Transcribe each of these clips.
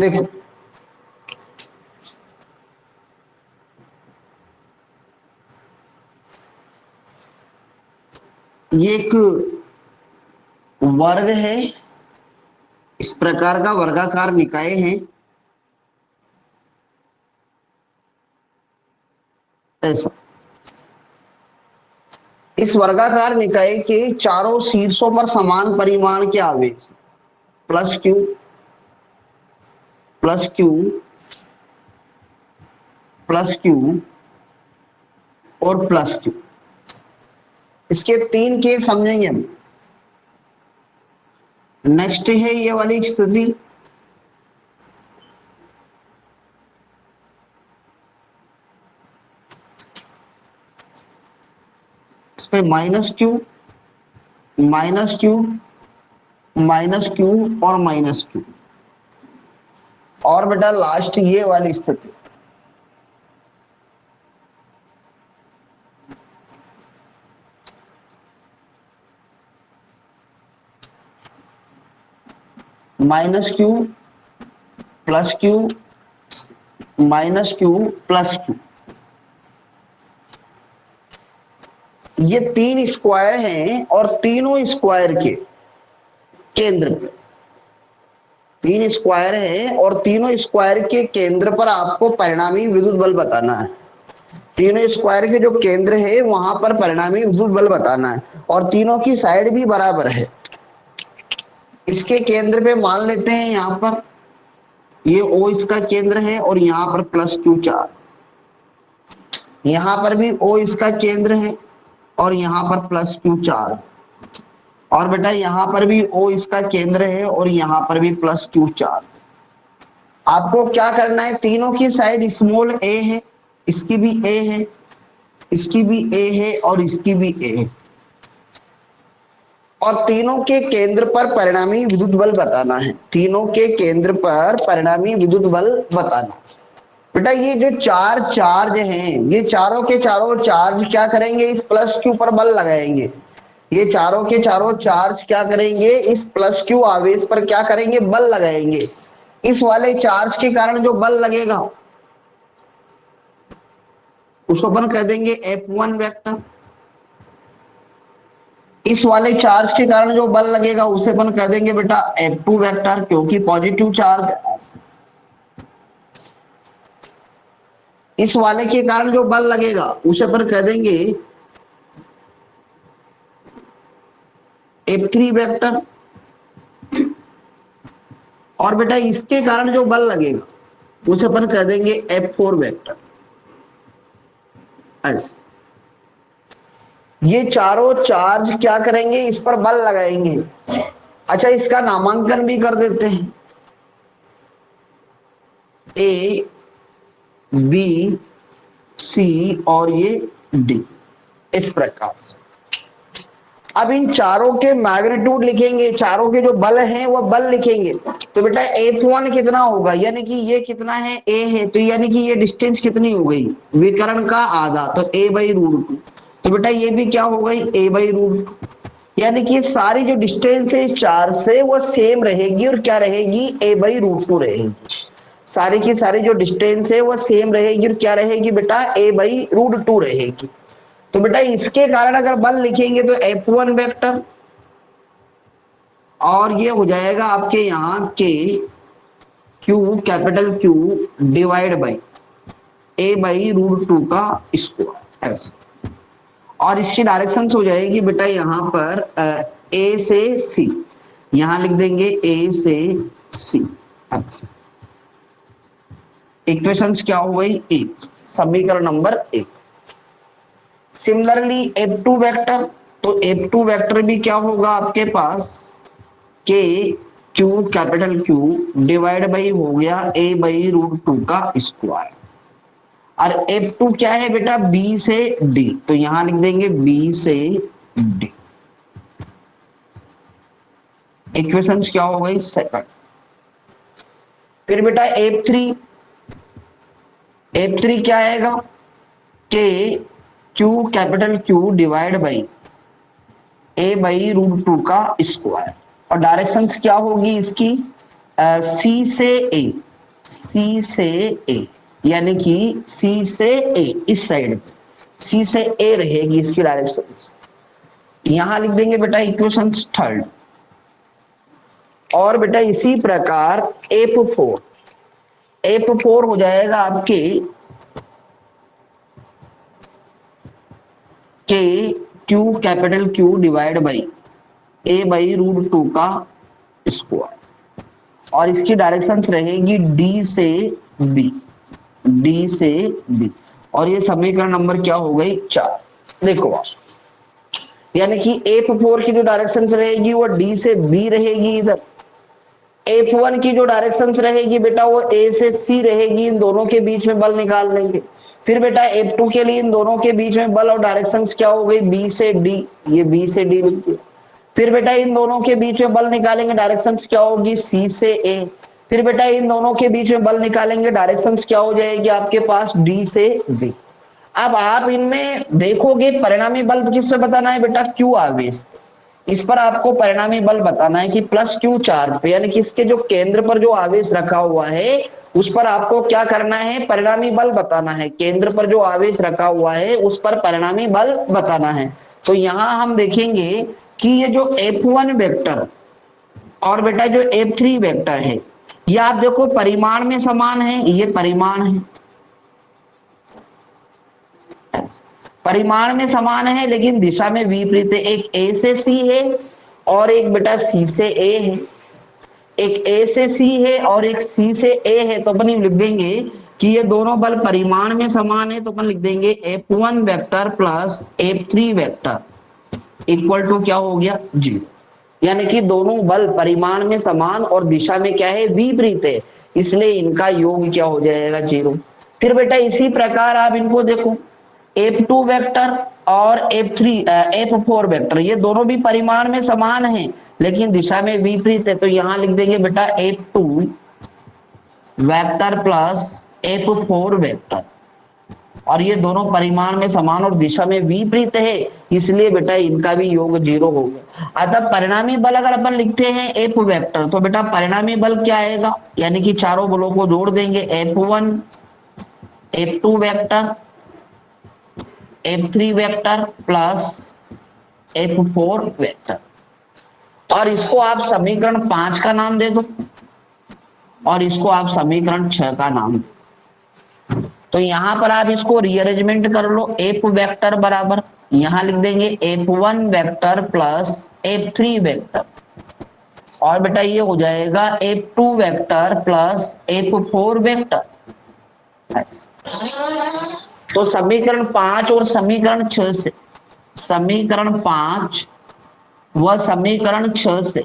देखो ये एक वर्ग है, इस प्रकार का वर्गाकार निकाय है ऐसा। इस वर्गाकार निकाय के चारों शीर्षों पर समान परिमाण के आवेश plus Q plus Q plus Q और प्लस क्यू, इसके 3 केस समझेंगे हम। नेक्स्ट है ये वाली स्थिति, इस पे minus Q minus Q minus Q और माइनस क्यू, और बेटा लास्ट ये वाली स्थिति, minus Q plus Q minus Q plus Q. ये 3 स्क्वायर हैं और तीनों स्क्वायर के केंद्र पे 3 स्क्वायर है और तीनों स्क्वायर के केंद्र पर आपको परिणामी विद्युत बल बताना है। तीनों स्क्वायर के जो केंद्र है वहां पर परिणामी विद्युत बल बताना है, और तीनों की साइड भी बराबर है। इसके केंद्र पे मान लेते हैं यहां पर ये O इसका केंद्र है और यहां पर प्लस क्यू 4, यहां पर भी O इसका केंद्र है और यहां पर प्लस क्यू 4, और बेटा यहां पर भी O इसका केंद्र है और यहां पर भी प्लस क्यू 4। आपको क्या करना है, तीनों की साइड स्मॉल a है, इसकी भी a है, इसकी भी a है और इसकी भी a है, और तीनों के केंद्र पर परिणामी विद्युत बल बताना है। तीनों के केंद्र पर परिणामी विद्युत बल बताना। बेटा ये जो 4 चार्ज हैं, ये चारों के चारों चार्ज क्या करेंगे, इस प्लस क्यू पर बल लगाएंगे। ये चारों के चारों चार्ज क्या करेंगे, इस प्लस क्यू आवेश पर क्या करेंगे, बल लगाएंगे। इस वाले चार्ज के कारण जो बल लगेगा उसको अपन कह देंगे F1 वेक्टर। इस वाले चार्ज के कारण जो बल लगेगा उसे अपन कह देंगे बेटा F2 वेक्टर, क्योंकि पॉजिटिव चार्ज। इस वाले के कारण जो बल लगेगा उसे अपन कह देंगे F3 वेक्टर, और बेटा इसके कारण जो बल लगेगा उसे अपन कह देंगे F4 वेक्टर। ऐसे ये चारों चार्ज क्या करेंगे, इस पर बल लगाएंगे। अच्छा इसका नामांकन भी कर देते हैं, A B C और ये D, इस प्रकार से। अब इन चारों के मैग्नीट्यूड लिखेंगे, चारों के जो बल हैं वो बल लिखेंगे। तो बेटा F1 कितना होगा, यानी कि ये कितना है, A है, तो यानी कि ये डिस्टेंस कितनी हो गई, विकर्ण का आधा, तो A/√2। तो बेटा ये भी क्या हो गई, A/√2, यानी कि सारी जो डिस्टेंस है चार से वो सेम रहेगी और क्या रहेगी, A/√2 रहेगी। सारी की सारी जो डिस्टेंस है वो सेम रहेगी और क्या रहेगी बेटा, A/√2 रहेगी। तो बेटा इसके कारण अगर बल लिखेंगे तो F1 वेक्टर, और ये हो जाएगा आपके यहाँ के Q capital Q divide by A/√2 का स्क्वायर ऐसे। और इसकी डायरेक्शन हो जाएगी बेटा यहाँ पर A से C, यहां लिख देंगे A से C ऐसे। इक्वेशंस क्या हो गई, 1, समीकरण नंबर 1। सिमिलरली F2 वेक्टर, तो F2 वेक्टर भी क्या होगा आपके पास, के Q capital Q divide by हो गया A/√2 का स्क्वायर, और F2 क्या है बेटा, B से D, तो यहां लिख देंगे B से D। इक्वेशंस क्या हो गई, सेकंड। फिर बेटा F3 क्या आएगा, के Q capital Q divide by A/√2 का स्क्वायर, और डायरेक्शंस क्या होगी इसकी, C से A, सी से ए, यानी कि सी से ए इस साइड पे सी से ए रहेगी इसकी डायरेक्शन। यहां लिख देंगे बेटा इक्वेशन थर्ड। और बेटा इसी प्रकार F4 हो जाएगा आपके के Q capital Q divide by A by root 2 का स्क्वायर, और इसकी डायरेक्शंस रहेगी डी से बी, डी से बी, और ये समीकरण नंबर क्या हो गई 4। देखो आप, यानी कि F4 की जो डायरेक्शंस रहेगी वो डी से बी रहेगी, इधर F1 की जो डायरेक्शंस रहेगी बेटा वो ए से सी रहेगी, इन दोनों के बीच में बल निकाल लेंगे। फिर बेटा F2 के लिए इन दोनों के बीच में बल और डायरेक्शंस क्या हो गई बी से डी, ये बी से डी लिख दिया। फिर बेटा इन दोनों के बीच में बल निकालेंगे, डायरेक्शंस क्या होगी सी से ए। फिर बेटा इन दोनों के बीच में बल निकालेंगे, डायरेक्शंस क्या हो जाएगी आपके पास डी से बी। अब आप इनमें देखोगे परिणामी बल किस पे बताना है बेटा, क्यू आवेश, इस पर आपको परिणामी बल बताना है कि प्लस क्यू चार्ज पे, यानी कि इसके जो केंद्र पर जो आवेश रखा हुआ है उस पर आपको क्या करना है, परिणामी बल बताना है। केंद्र पर जो आवेश रखा हुआ है उस पर परिणामी बल बताना है। तो यहां हम देखेंगे कि ये जो F1 वेक्टर और बेटा जो F3 वेक्टर है, ये आप देखो परिमाण में समान है, ये परिमाण है, परिमाण में समान है लेकिन दिशा में विपरीत है। एक ए से सी है और एक बेटा सी से ए है, एक ए से सी है और एक सी से ए है। तो अपन लिख देंगे कि ये दोनों बल परिमाण में समान है, तो अपन लिख देंगे F1 vector plus F3 vector equal to क्या हो गया 0, यानी कि दोनों बल परिमाण में समान और दिशा में क्या है विपरीत है, इसलिए इनका योग क्या हो जाएगा 0। फिर बेटा इसी प्रकार आप इनको देखो F2 वेक्टर और F4 वेक्टर, ये दोनों भी परिमाण में समान हैं लेकिन दिशा में विपरीत है। तो यहां लिख देंगे बेटा F2 vector plus F4 vector, और ये दोनों परिमाण में समान और दिशा में विपरीत है, इसलिए बेटा इनका भी योग 0 होगा। अतः परिणामी बल अगर अपन लिखते हैं F वेक्टर, तो बेटा परिणामी बल क्या आएगा, यानी कि चारों बलों को जोड़ देंगे F1 F2 vector F3 vector plus F4 vector, और इसको आप समीकरण 5 का नाम दे दो और इसको आप समीकरण 6 का नाम दो। तो यहां पर आप इसको रीअरेंजमेंट कर लो, F वेक्टर बराबर यहां लिख देंगे F1 vector plus F3 vector, और बेटा ये हो जाएगा F2 vector plus F4 vector. तो समीकरण 5 और समीकरण 6 से, समीकरण 5 व समीकरण 6 से,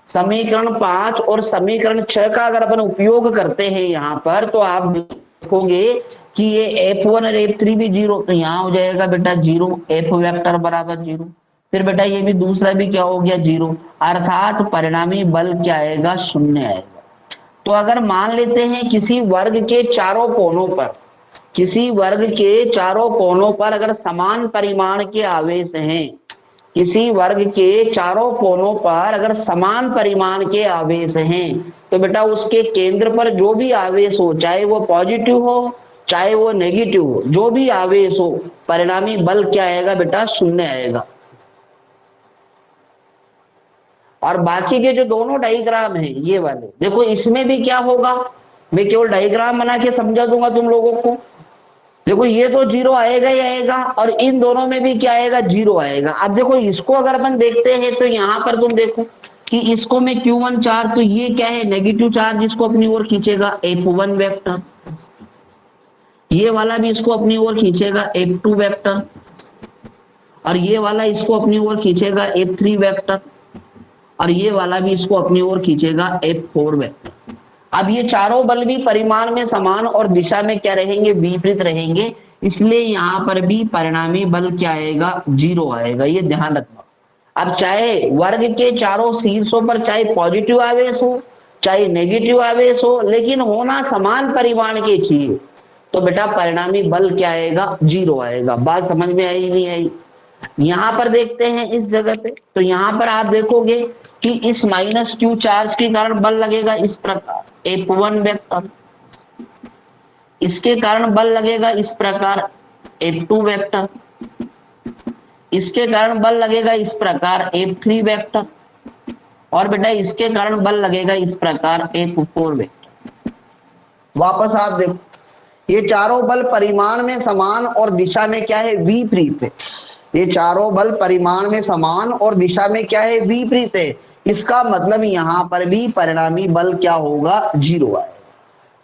समीकरण 5 और समीकरण 6 का अगर अपन उपयोग करते हैं यहां पर, तो आप देखोगे कि ये F1 और F3 भी 0, तो यहां हो जाएगा बेटा 0, F वेक्टर बराबर 0। फिर बेटा ये भी दूसरा भी क्या हो गया 0, अर्थात परिणामी बल क्या आएगा 0 आएगा। तो अगर मान लेते हैं किसी वर्ग के चारों कोनों पर, किसी वर्ग के चारों कोनों पर अगर समान परिमाण के आवेश हैं, किसी वर्ग के चारों कोनों पर अगर समान परिमाण के आवेश हैं, तो बेटा उसके केंद्र पर जो भी आवेश हो, चाहे वो पॉजिटिव हो चाहे वो नेगेटिव हो, जो भी आवेश हो, परिणामी बल क्या आएगा बेटा 0 आएगा। और बाकी के जो दोनों डायग्राम है ये वाले देखो, इसमें भी क्या होगा, मैं केवल डायग्राम बना के समझा दूंगा तुम लोगों को। देखो ये तो 0 आएगा ही आएगा, और इन दोनों में भी क्या आएगा 0 आएगा। अब देखो इसको अगर अपन देखते हैं तो यहाँ पर तुम देखो कि इसको में Q1 चार्ज, तो ये क्या है नेगेटिव चार्ज, इसको अपनी ओर खींचेगा F1 वेक्टर, ये वाला भी इसको अपनी ओर खींचेगा F2 वेक्टर, और ये वाला इसको अपनी ओर खींचेगा F3 वेक्टर, और ये वाला भी इसको अपनी ओर खींचेगा F4 वेक्टर। अब ये चारों बल भी परिमाण में समान और दिशा में क्या रहेंगे विपरीत रहेंगे, इसलिए यहाँ पर भी परिणामी बल क्या आएगा 0 आएगा, ये ध्यान रखना। अब चाहे वर्ग के चारों शीर्षों पर चाहे पॉजिटिव आवेश हो चाहे नेगेटिव आवेश हो, लेकिन होना समान परिमाण के चाहिए, तो बेटा परिणामी बल क्या आएगा 0 आएगा। बात समझ में आई नहीं आई? यहां पर देखते हैं इस जगह पे, तो यहां पर आप देखोगे कि इस माइनस क्यू चार्ज के कारण बल लगेगा इस प्रकार F1 वेक्टर, इसके कारण बल लगेगा इस प्रकार F2 वेक्टर, इसके कारण बल लगेगा इस प्रकार F3 वेक्टर, और बेटा इसके कारण बल लगेगा इस प्रकार F4 वेक्टर। वापस आप देखो, ये चारों बल परिमाण में समान और दिशा में क्या है, विपरीत है। ये चारों बल परिमाण में समान और दिशा में क्या है, विपरीत है। इसका मतलब यहां पर भी परिणामी बल क्या होगा, 0 आएगा।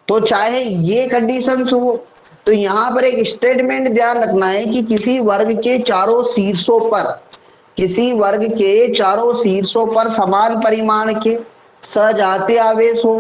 तो चाहे ये कंडीशंस हो, तो यहां पर एक स्टेटमेंट ध्यान रखना है कि किसी वर्ग के चारों शीर्षों पर, किसी वर्ग के चारों शीर्षों पर समान परिमाण के सजातीय आवेश हो,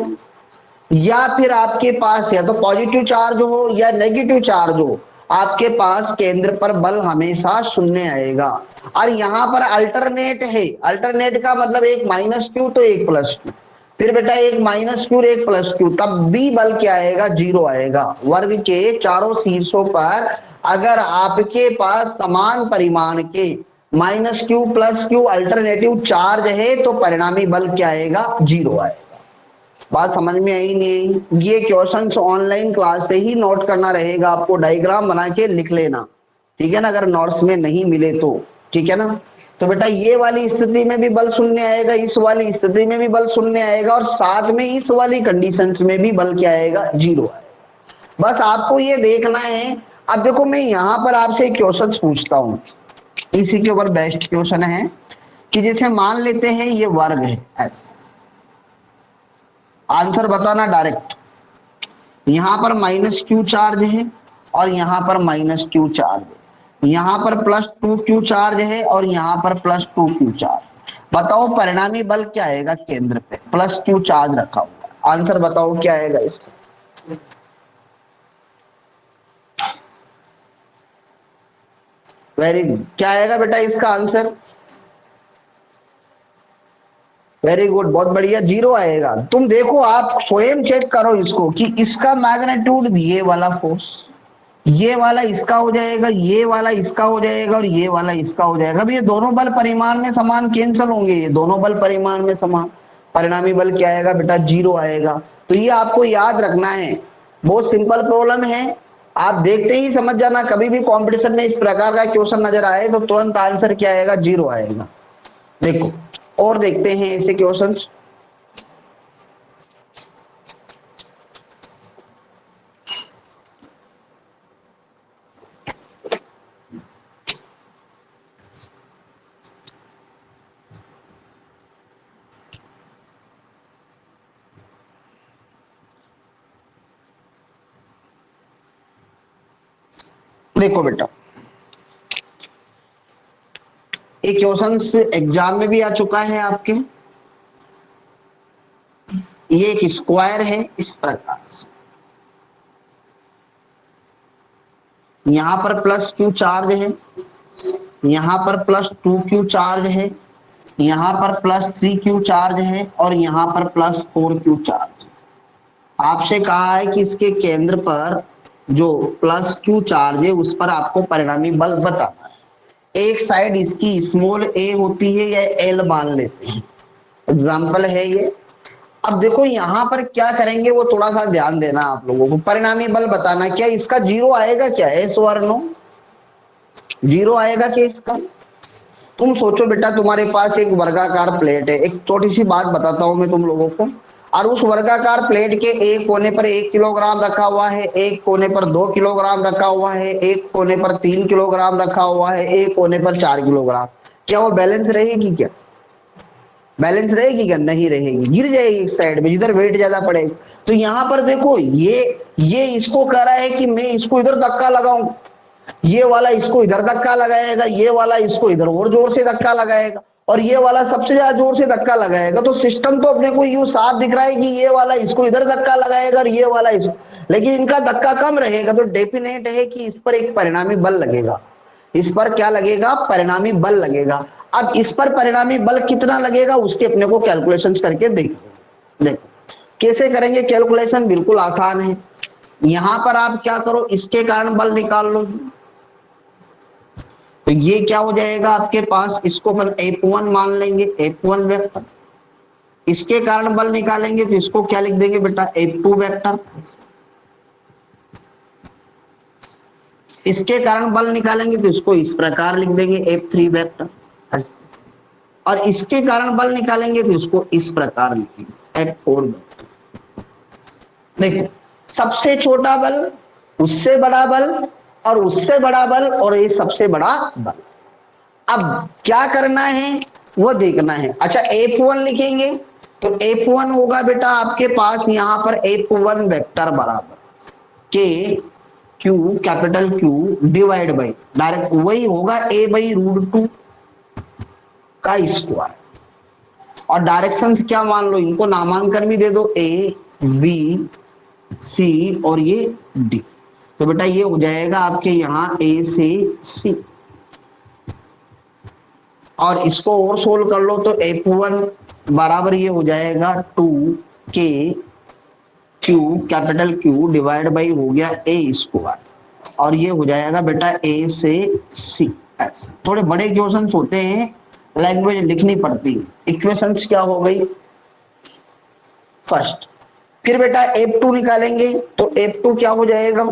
या फिर आपके पास या तो पॉजिटिव चार्ज हो या नेगेटिव चार्ज हो, आपके पास केंद्र पर बल हमेशा शून्य आएगा। और यहां पर अल्टरनेट है, अल्टरनेट का मतलब एक माइनस क्यू तो एक प्लस क्यू, फिर बेटा एक माइनस क्यू एक प्लस क्यू, तब भी बल क्या आएगा, 0 आएगा। वर्ग के चारों शीर्षों पर अगर आपके पास समान परिमाण के minus Q plus Q alternative charge है तो परिणामी बल क्या आएगा, 0 आएगा। बात समझ में आई नहीं? ये क्वेश्चंस ऑनलाइन क्लास से ही नोट करना रहेगा, आपको डायग्राम बना के लिख लेना, ठीक है ना, अगर नोट्स में नहीं मिले तो, ठीक है ना। तो बेटा ये वाली स्थिति में भी बल शून्य आएगा, इस वाली स्थिति में भी बल शून्य आएगा, और साथ में इस वाली कंडीशंस में भी बल क्या आएगा, 0 आएगा। बस आपको ये देखना है। अब देखो मैं यहां पर आपसे क्वेश्चन पूछता हूं, इसी के ऊपर बेस्ट क्वेश्चन है कि जैसे मान लेते हैं ये वर्ग है ऐसे, आंसर बताना डायरेक्ट। यहां पर माइनस क्यू चार्ज है और यहां पर माइनस क्यू चार्ज है, यहां पर प्लस 2 क्यू चार्ज है और यहां पर प्लस 2 क्यू चार्ज। बताओ परिणामी बल क्या आएगा, केंद्र पे प्लस क्यू चार्ज रखा हुआ, आंसर बताओ क्या आएगा इसका। वेरी गुड, क्या आएगा बेटा इसका आंसर, वेरी गुड, बहुत बढ़िया, 0 आएगा। तुम देखो, आप स्वयं चेक करो इसको कि इसका मैग्नीट्यूड ये वाला फोर्स, ये वाला इसका हो जाएगा, ये वाला इसका हो जाएगा और ये वाला इसका हो जाएगा। अब ये दोनों बल परिमाण में समान कैंसिल होंगे, ये दोनों बल परिमाण में समान, परिणामी बल क्या आएगा बेटा, 0 आएगा। तो ये आपको याद रखना है, बहुत सिंपल प्रॉब्लम है, आप देखते ही समझ जाना। कभी भी कॉम्पिटिशन में इस प्रकार का क्वेश्चन नजर आए तो तुरंत आंसर क्या आएगा, 0 आएगा। देखो और देखते हैं ऐसे क्वेश्चंस। देखो बेटा, एक क्वेश्चन एग्जाम में भी आ चुका है आपके, ये एक स्क्वायर है इस प्रकार से, यहां पर प्लस क्यू चार्ज है, यहां पर प्लस 2 क्यू चार्ज है, यहां पर प्लस 3 क्यू चार्ज है और यहां पर प्लस 4 क्यू चार्ज। आपसे कहा है कि इसके केंद्र पर जो प्लस क्यू चार्ज है उस पर आपको परिणामी बल बताना है। एक साइड इसकी स्मॉल ए होती है या एल मान लेते हैं, एग्जाम्पल है ये। अब देखो यहां पर क्या करेंगे वो थोड़ा सा ध्यान देना आप लोगों को, परिणामी बल बताना, क्या इसका 0 आएगा, क्या एस और नो 0 आएगा क्या इसका। तुम सोचो बेटा, तुम्हारे पास एक वर्गाकार प्लेट है, एक छोटी सी बात बताता हूं मैं तुम लोगों को, और उस वर्गाकार प्लेट के एक कोने पर 1 किलोग्राम रखा हुआ है, एक कोने पर 2 किलोग्राम रखा हुआ है, एक कोने पर 3 किलोग्राम रखा हुआ है, एक कोने पर 4 किलोग्राम। क्या वो बैलेंस रहेगी, क्या बैलेंस रहेगी, क्या नहीं रहेगी, गिर जाएगी एक साइड में जिधर वेट ज्यादा पड़ेगा। तो यहां पर देखो ये इसको कह रहा है कि मैं इसको इधर धक्का लगाऊं, ये वाला इसको इधर धक्का लगाएगा, ये वाला इसको इधर और जोर से धक्का लगाएगा, और ये वाला सबसे ज्यादा जोर से धक्का लगाएगा। तो सिस्टम तो अपने को यूं साफ दिख रहा है कि ये वाला इसको इधर धक्का लगाएगा और ये वाला इसको, लेकिन इनका धक्का कम रहेगा, तो डेफिनेट है कि इस पर एक परिणामी बल लगेगा। इस पर क्या लगेगा, परिणामी बल लगेगा। अब इस पर परिणामी बल कितना लगेगा उसके अपने को कैलकुलेशन करके देखो कैसे करेंगे कैलकुलेशन, बिल्कुल आसान है। यहां पर आप क्या करो, इसके कारण बल निकाल लो, तो ये क्या हो जाएगा आपके पास, इसको अपन F1 मान लेंगे, F1 वेक्टर। इसके कारण बल निकालेंगे तो इसको क्या लिख देंगे बेटा, F2 वेक्टर। इसके कारण बल निकालेंगे तो इसको इस प्रकार लिख देंगे, F3 वेक्टर। और इसके कारण बल निकालेंगे तो इसको इस प्रकार लिखेंगे, F4 वेक्टर। देखो, सबसे छोटा बल, उससे बड़ा बल, और उससे बड़ा बल, और ये सबसे बड़ा बल। अब क्या करना है वो देखना है। अच्छा, F1 लिखेंगे तो F1 होगा बेटा आपके पास यहां पर F1 वेक्टर बराबर के Q, capital Q divide by, direct वही होगा a/√2 का स्क्वायर। और डायरेक्शन क्या मान लो, इनको नामांकन भी दे दो, A, B, C और ये D। तो बेटा ये हो जाएगा आपके यहाँ A से C। और इसको और सोल्व कर लो तो F1 बराबर ये हो जाएगा 2K Q, capital Q divide by हो गया A स्क्वायर। और ये हो जाएगा बेटा A से C। ऐसे थोड़े बड़े क्वेश्चंस होते हैं, लैंग्वेज लिखनी पड़ती है। इक्वेशंस क्या हो गई फर्स्ट। फिर बेटा F2 निकालेंगे तो F2 क्या हो जाएगा,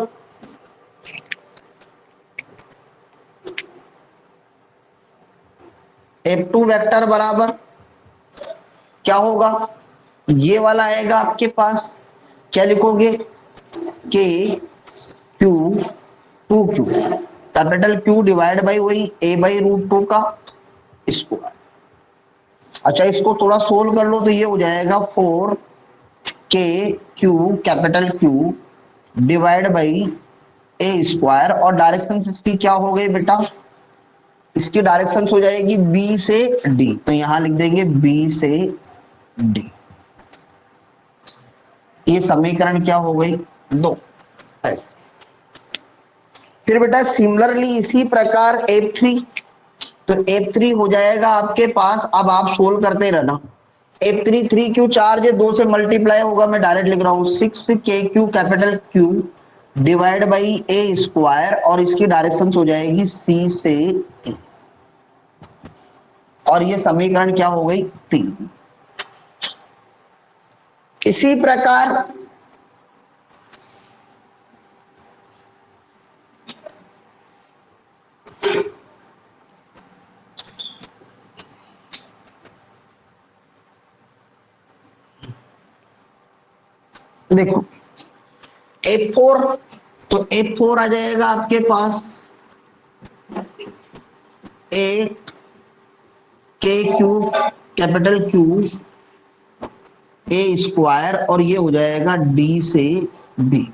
F2 वेक्टर बराबर क्या होगा, ये वाला आएगा आपके पास, क्या लिखोगे, के Q 2Q capital Q divide by वही a/√2 का स्क्वायर। अच्छा, इसको थोड़ा सोल्व कर लो तो ये हो जाएगा 4K Q capital Q divide by a square. और डायरेक्शन इसकी क्या हो गई बेटा, इसकी डायरेक्शन हो जाएगी B से D, तो यहां लिख देंगे B से D। ये समीकरण क्या हो गई, 2। ऐसे फिर बेटा सिमिलरली इसी प्रकार F3, तो F3 हो जाएगा आपके पास, अब आप सोल्व करते रहना। F3 3Q चार्ज है, 2 से मल्टीप्लाई होगा, मैं डायरेक्ट लिख रहा हूं 6KQ capital Q divide by A square. और इसकी डायरेक्शन हो जाएगी C से A। और ये समीकरण क्या हो गई, 3। इसी प्रकार देखो F4, तो F4 आ जाएगा आपके पास KQ capital Q A square. और ये हो जाएगा D से B।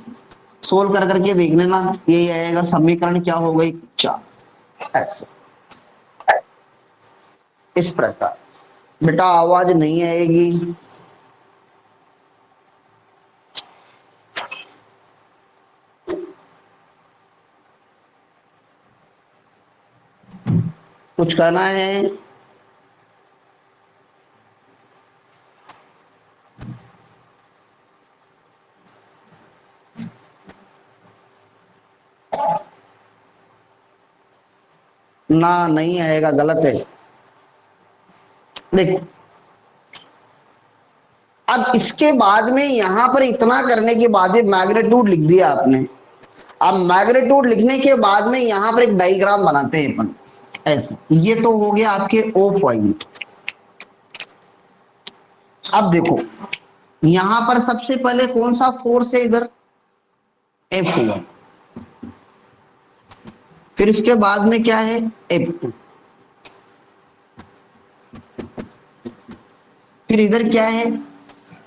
सोल्व कर करके देख लेना, ये आएगा समीकरण क्या हो गई, 4। ऐसे इस प्रकार बेटा आवाज नहीं आएगी, कुछ कहना है, ना नहीं आएगा, गलत है। देखो, अब इसके बाद में यहां पर इतना करने के बाद मैग्नीट्यूड लिख दिया आपने। अब मैग्नीट्यूड लिखने के बाद में यहां पर एक डायग्राम बनाते हैं अपन ऐसे। ये तो हो गया आपके O पॉइंट। अब देखो यहां पर सबसे पहले कौन सा फोर्स है, इधर F1। फिर इसके बाद में क्या है, F2। फिर इधर क्या है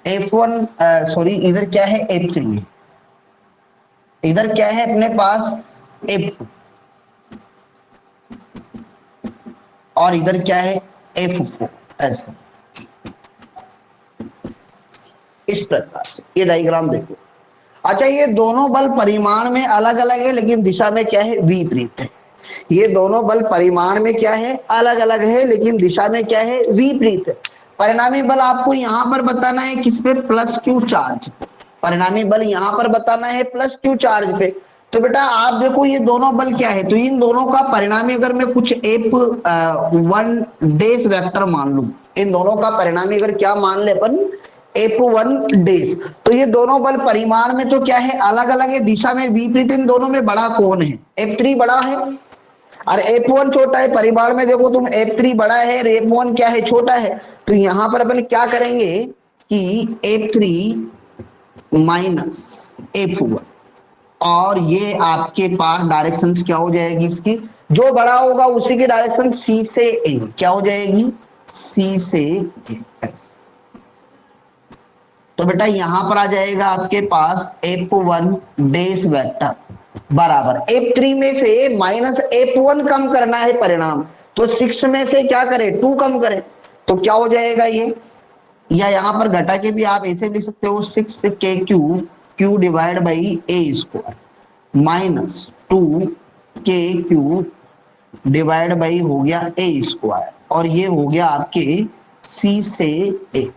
F1, सॉरी इधर क्या है F3। इधर क्या है अपने पास F2। और इधर क्या है F4। ऐसे इस प्रकार से ये डायग्राम देखो। अच्छा, ये दोनों बल परिमाण में अलग अलग है लेकिन दिशा में क्या है, विपरीत है। ये दोनों बल परिमाण में क्या है, अलग अलग है लेकिन दिशा में क्या है, विपरीत है। परिणामी बल आपको यहां पर बताना है किस पे, +Q चार्ज। परिणामी बल यहां पर बताना है +Q चार्ज पे। तो बेटा आप देखो ये दोनों बल क्या है, तो इन दोनों का परिणामी अगर मैं कुछ F1 डेस वेक्टर मान लूं, इन दोनों का परिणामी अगर क्या मान ले अपन F1 डेस, तो ये दोनों बल परिमाण में तो क्या है अलग अलग है, दिशा में विपरीत, इन दोनों में बड़ा कौन है, F3 बड़ा है और F1 छोटा है। परिमाण में देखो तुम F3 बड़ा है और F1 क्या है छोटा है, तो यहां पर अपन क्या करेंगे कि F3 माइनस F1, और ये आपके पास डायरेक्शन क्या हो जाएगी इसकी, जो बड़ा होगा उसी की डायरेक्शन सी से ए क्या हो जाएगी, सी से ए। तो बेटा यहां पर आ जाएगा आपके पास F1 डेस वेक्टर बराबर F3 में से माइनस F1 कम करना है परिणाम, तो 6 में से क्या करें 2 कम करें, तो क्या हो जाएगा ये, या यहां पर घटा के भी आप ऐसे लिख सकते हो 6 divide by A square minus 2 divide by हो गया ए स्क्वायर, और ये हो गया आपके सी से ए,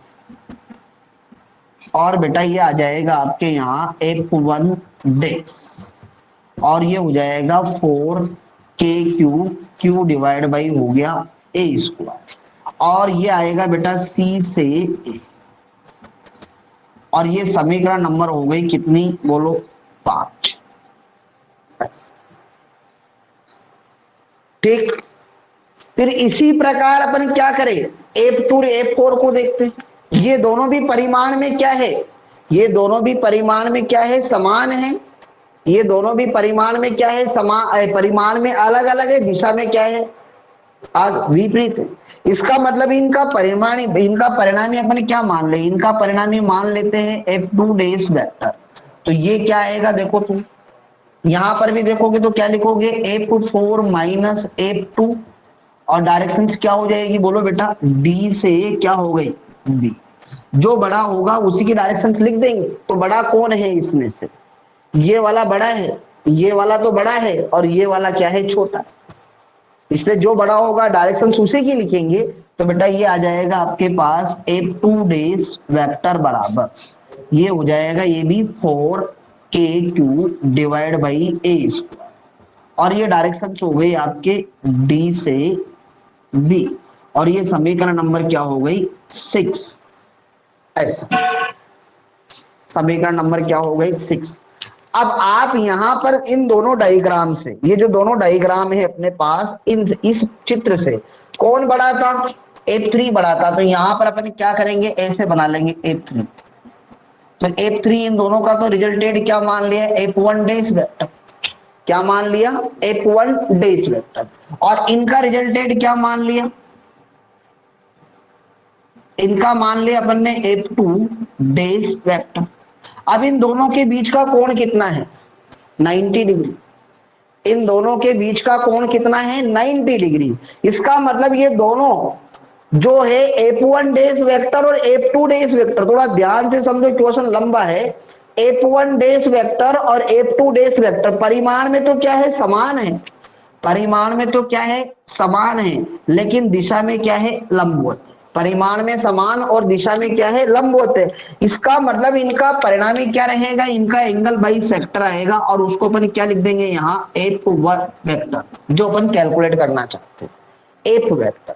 और बेटा ये आ जाएगा आपके यहाँ F1 डेस, और ये हो जाएगा 4 डिवाइड बाई हो गया ए स्क्वायर, और ये आएगा बेटा सी से ए, और ये समीकरण नंबर हो गई कितनी बोलो 5। ठीक, फिर इसी प्रकार अपन क्या करें F2 और F4 को देखते हैं। ये दोनों भी परिमाण में क्या है, ये दोनों भी परिमाण में क्या है समान है, ये दोनों भी परिमाण में क्या है समान, परिमाण में अलग अलग है, दिशा में क्या है आज विपरीत है। इसका मतलब इनका परिणामी अपन क्या मान ले, इनका परिणामी मान लेते हैं F2 डेस वेक्टर। तो ये क्या आएगा देखो तुम यहां पर भी देखोगे तो क्या लिखोगे F4 माइनस F2, और डायरेक्शन क्या हो जाएगी बोलो बेटा D से क्या हो गई B, जो बड़ा होगा उसी की डायरेक्शन लिख देंगे। तो बड़ा कौन है इसमें से, ये वाला बड़ा है, ये वाला तो बड़ा है, और ये वाला क्या है छोटा, इसलिए जो बड़ा होगा डायरेक्शन उसी की लिखेंगे। तो बेटा ये आ जाएगा आपके पास F2 डेस वेक्टर बराबर ये हो जाएगा ये भी 4 डिवाइड बाई ए स्क्वायर, और ये डायरेक्शन हो गई आपके डी से बी, और ये समीकरण नंबर क्या हो गई 6, ऐसा समीकरण नंबर क्या हो गई 6। अब आप यहां पर इन दोनों डायग्राम से, ये जो दोनों डायग्राम है अपने पास, इस चित्र से कौन बड़ा था F3 बड़ा था, तो यहां पर अपन क्या करेंगे ऐसे बना लेंगे F3, तो F3 इन दोनों का तो रिजल्टेड क्या मान लिया F1 डेस वेक्टर, क्या मान लिया F1 डेस वेक्टर, और इनका रिजल्टेड क्या मान लिया, इनका मान लिया अपन ने F2 डेस वेक्टर। अब इन दोनों के बीच का कोण कितना है 90 डिग्री, इन दोनों के बीच का कोण कितना है 90 डिग्री। इसका मतलब ये दोनों जो है F1 डेस वेक्टर और F2 डेस वेक्टर, थोड़ा ध्यान से समझो क्वेश्चन लंबा है, F1 डेस वेक्टर और F2 डेस वेक्टर परिमाण में तो क्या है समान है, परिमाण में तो क्या है समान है, लेकिन दिशा में क्या है लंबवत, परिमाण में समान और दिशा में क्या है लंबवत है। इसका मतलब इनका परिणामी क्या रहेगा, इनका एंगल बाई सेक्टर आएगा, और उसको अपन क्या लिख देंगे यहाँ F1 वेक्टर, जो अपन कैलकुलेट करना चाहते हैं F वेक्टर।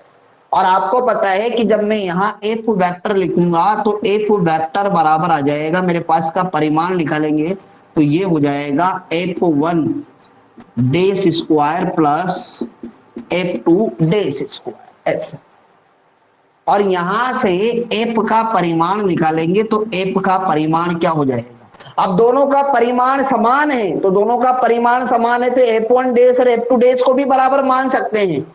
और आपको पता है कि जब मैं यहाँ F वेक्टर लिखूंगा तो F वेक्टर बराबर आ जाएगा, मेरे पास का परिमाण निकालेंगे तो ये हो जाएगा F1 डेस स्क्वायर प्लस F2 डेस स्क्वायर ऐसे, और यहां से F का परिमाण निकालेंगे तो F का परिमाण क्या हो जाएगा, अब दोनों का परिमाण समान है, तो दोनों का परिमाण समान है तो F1 डेस और F2 डेस को भी बराबर मान सकते हैं,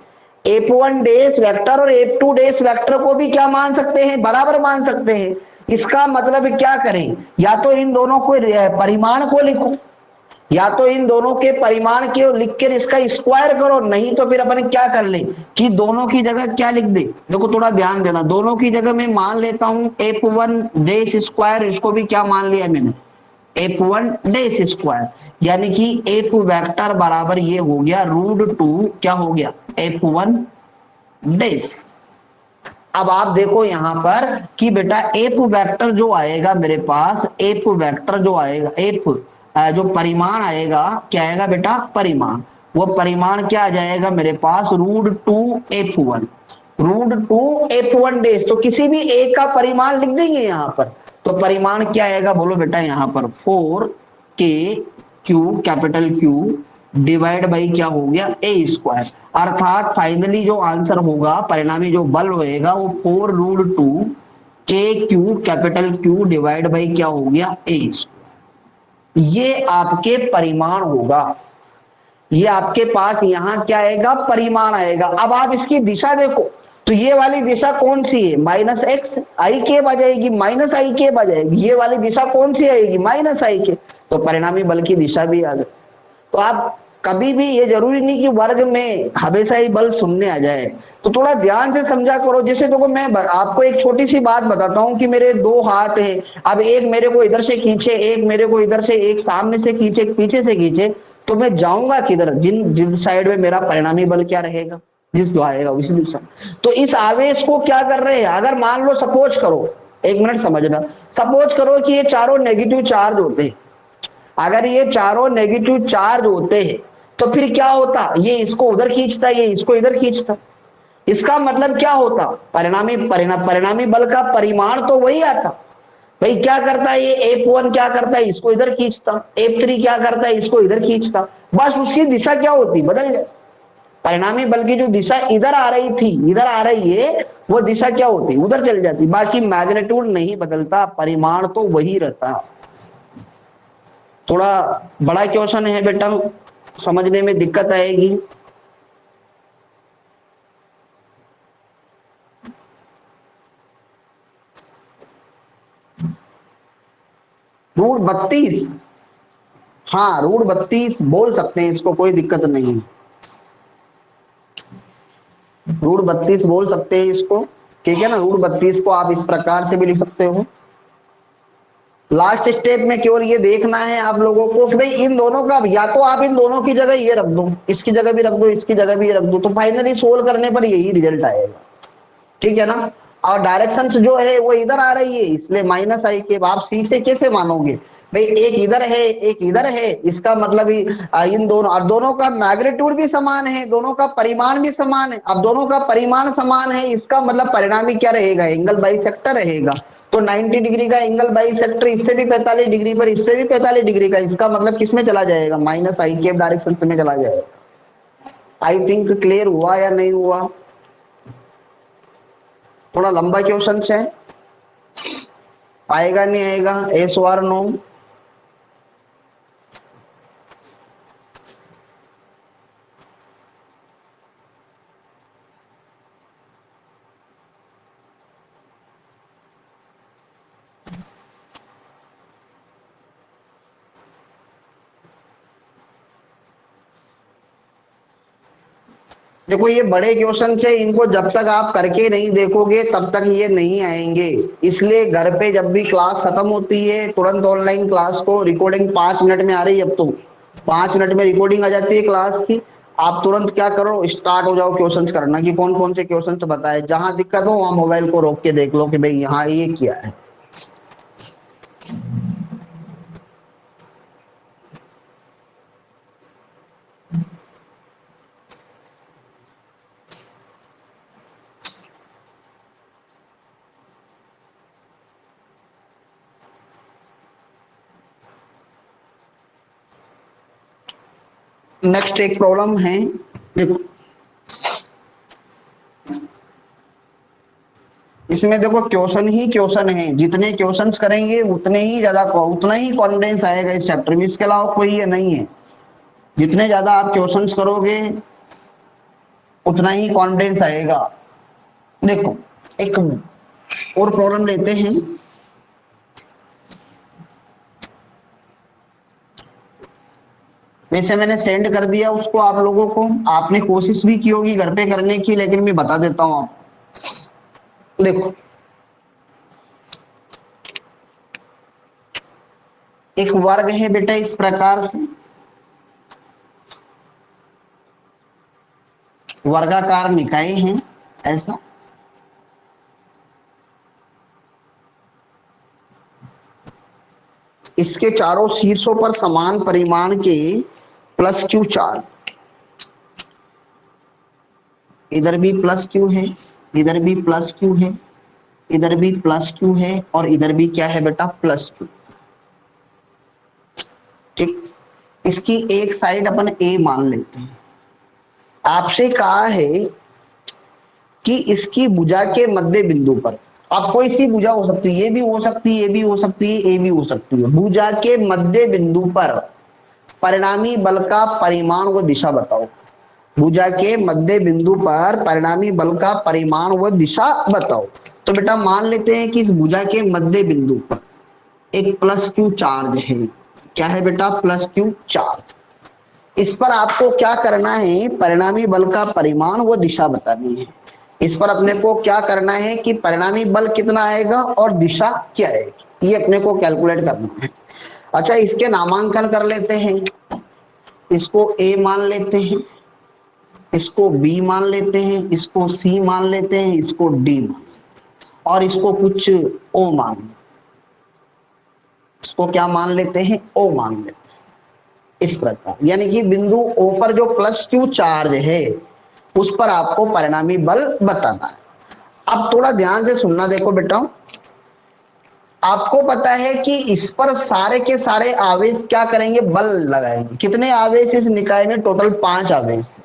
F1 डेस वेक्टर और F2 डेस वेक्टर को भी क्या मान सकते हैं बराबर मान सकते हैं। इसका मतलब क्या करें, या तो इन दोनों को परिमाण को लिखो, या तो इन दोनों के परिमाण के लिख कर इसका स्क्वायर करो, नहीं तो फिर अपन क्या कर ले कि दोनों की जगह क्या लिख दे, देखो थोड़ा ध्यान देना, दोनों की जगह मैं मान लेता हूं F1 डेस स्क्वायर, इसको भी क्या मान लिया मैंने F1 डेस स्क्वायर, यानी कि F वेक्टर बराबर ये हो गया √2 क्या हो गया F1 डेस। अब आप देखो यहां पर कि बेटा F वेक्टर जो आएगा मेरे पास, F वेक्टर जो आएगा F जो परिमाण आएगा क्या आएगा बेटा, परिमाण, वो परिमाण क्या आ जाएगा मेरे पास, √2f1, √2f1 तो किसी भी एक का परिमाण लिख देंगे यहाँ पर, तो परिमाण क्या आएगा बोलो बेटा यहाँ पर 4k capital Q divide by क्या हो गया a², अर्थात फाइनली जो आंसर होगा, परिणामी जो बल होएगा वो 4√2 कैपिटल Q डिवाइड बाई क्या हो गया a²। ये आपके परिमाण होगा, ये आपके पास यहां क्या आएगा, परिमाण आएगा। अब आप इसकी दिशा देखो, तो ये वाली दिशा कौन सी है, -x, आई के बजाएगी, -i के बजाएगी, ये वाली दिशा कौन सी आएगी, -i के, तो परिणामी बल की दिशा भी आ गई। तो आप कभी भी, ये जरूरी नहीं कि वर्ग में हमेशा ही बल शून्य आ जाए, तो थोड़ा ध्यान से समझा करो। जैसे देखो मैं आपको एक छोटी सी बात बताता हूं कि मेरे दो हाथ है, अब एक मेरे को इधर से खींचे, एक मेरे को इधर से, एक सामने से खींचे, एक पीछे से खींचे, तो मैं जाऊंगा किधर, जिस साइड में मेरा परिणामी बल क्या रहेगा, जिस जो आएगा उसी दिशा। तो इस आवेश को क्या कर रहे हैं, अगर मान लो सपोज करो, एक मिनट समझना, सपोज करो कि ये चारों नेगेटिव चार्ज होते हैं, अगर ये चारों नेगेटिव चार्ज होते हैं तो फिर क्या होता, ये इसको उधर खींचता, ये इसको इधर खींचता, इसका मतलब क्या होता, परिणामी बल का परिमाण तो वही आता। भाई क्या करता है ये F1, क्या करता है इसको इधर खींचता, F3 क्या करता है इसको इधर खींचता, बस उसकी दिशा क्या होती, बदल जाए। परिणामी बल की जो दिशा इधर आ रही थी, इधर आ रही है, वो दिशा क्या होती, उधर चल जाती, बाकी मैग्नीट्यूड नहीं बदलता, परिमाण तो वही रहता। थोड़ा बड़ा क्वेश्चन है बेटा, समझने में दिक्कत आएगी। √32, हाँ √32 बोल सकते हैं, इसको कोई दिक्कत नहीं है, √32 बोल सकते हैं इसको, ठीक है ना। √32 को आप इस प्रकार से भी लिख सकते हो। लास्ट स्टेप में केवल ये देखना है आप लोगों को कि भाई इन दोनों का, या तो आप इन दोनों की जगह ये रख दो, इसकी जगह भी रख दो, इसकी जगह भी ये रख दो, तो फाइनली सोल्व करने पर यही रिजल्ट आएगा, ठीक है ना। और डायरेक्शन जो है वो इधर आ रही है, इसलिए -i के, आप सी से कैसे मानोगे भाई, एक इधर है एक इधर है, इसका मतलब इन दोनों, और दोनों का मैग्नीट्यूड भी समान है, दोनों का परिमाण भी समान है। अब दोनों का परिमाण समान है, इसका मतलब परिणामी क्या रहेगा, एंगल बाइसेक्टर रहेगा। तो 90 डिग्री का एंगल बाइसेक्टर, इससे भी 45 डिग्री पर, इससे भी 45 डिग्री का, इसका मतलब किसमें चला जाएगा, -i के डायरेक्शन में चला जाएगा। आई थिंक क्लियर हुआ या नहीं हुआ, थोड़ा लंबा क्वेश्चन है, आएगा नहीं आएगा, एस और नो। देखो ये बड़े क्वेश्चन है, इनको जब तक आप करके नहीं देखोगे तब तक ये नहीं आएंगे। इसलिए घर पे जब भी क्लास खत्म होती है, तुरंत ऑनलाइन क्लास को, रिकॉर्डिंग 5 मिनट में आ रही है, अब तो 5 मिनट में रिकॉर्डिंग आ जाती है क्लास की, आप तुरंत क्या करो, स्टार्ट हो जाओ क्वेश्चन करना, कि कौन कौन से क्वेश्चन बताए, जहां दिक्कत हो वहां मोबाइल को रोक के देख लो कि भाई यहाँ ये क्या है। नेक्स्ट एक प्रॉब्लम है, देखो इसमें देखो क्वेश्चन ही क्वेश्चन है, जितने क्वेश्चंस करेंगे उतने ही ज्यादा, उतना ही कॉन्फिडेंस आएगा इस चैप्टर में, इसके अलावा कोई ये नहीं है। जितने ज्यादा आप क्वेश्चंस करोगे उतना ही कॉन्फिडेंस आएगा। देखो एक और प्रॉब्लम लेते हैं, वैसे मैंने सेंड कर दिया उसको आप लोगों को, आपने कोशिश भी की होगी घर पे करने की, लेकिन मैं बता देता हूं आपको। देखो एक वर्ग है बेटा इस प्रकार से, वर्गाकार निकाय हैं ऐसा, इसके चारों शीर्षों पर समान परिमाण के प्लस क्यू चार्ज, इधर भी प्लस क्यू है, इधर भी प्लस क्यू है, इधर भी प्लस क्यू है, और इधर भी क्या है बेटा, प्लस क्यू। ठीक, इसकी एक साइड अपन ए मान लेते हैं। आपसे कहा है कि इसकी भुजा के मध्य बिंदु पर, अब कोई सी भुजा हो सकती है, ये भी हो सकती है, ये भी हो सकती है, ये भी हो सकती है, भुजा के मध्य बिंदु पर परिणामी बल का परिमाण व दिशा बताओ। भुजा के मध्य बिंदु पर परिणामी बल का परिमाण व दिशा बताओ। तो बेटा मान लेते हैं कि इस भुजा के मध्य बिंदु पर एक प्लस क्यू चार्ज है। क्या है बेटा, प्लस क्यू चार्ज। इस पर आपको क्या करना है, परिणामी बल का परिमाण व दिशा बतानी है। इस पर अपने को क्या करना है कि परिणामी बल कितना आएगा और दिशा क्या आएगी, ये अपने को कैलकुलेट करना है। अच्छा, इसके नामांकन कर लेते हैं। इसको ए मान लेते हैं, इसको बी मान लेते हैं, इसको सी मान लेते हैं, इसको डी मान, और इसको कुछ ओ मान, इसको क्या मान लेते हैं, ओ मान लेते हैं। इस प्रकार यानी कि बिंदु ओ पर जो प्लस क्यू चार्ज है उस पर आपको परिणामी बल बताना है। अब थोड़ा ध्यान से सुनना, देखो बेटा, आपको पता है कि इस पर सारे के सारे आवेश क्या करेंगे, बल लगाएंगे। कितने आवेश इस निकाय में, टोटल 5 आवेश।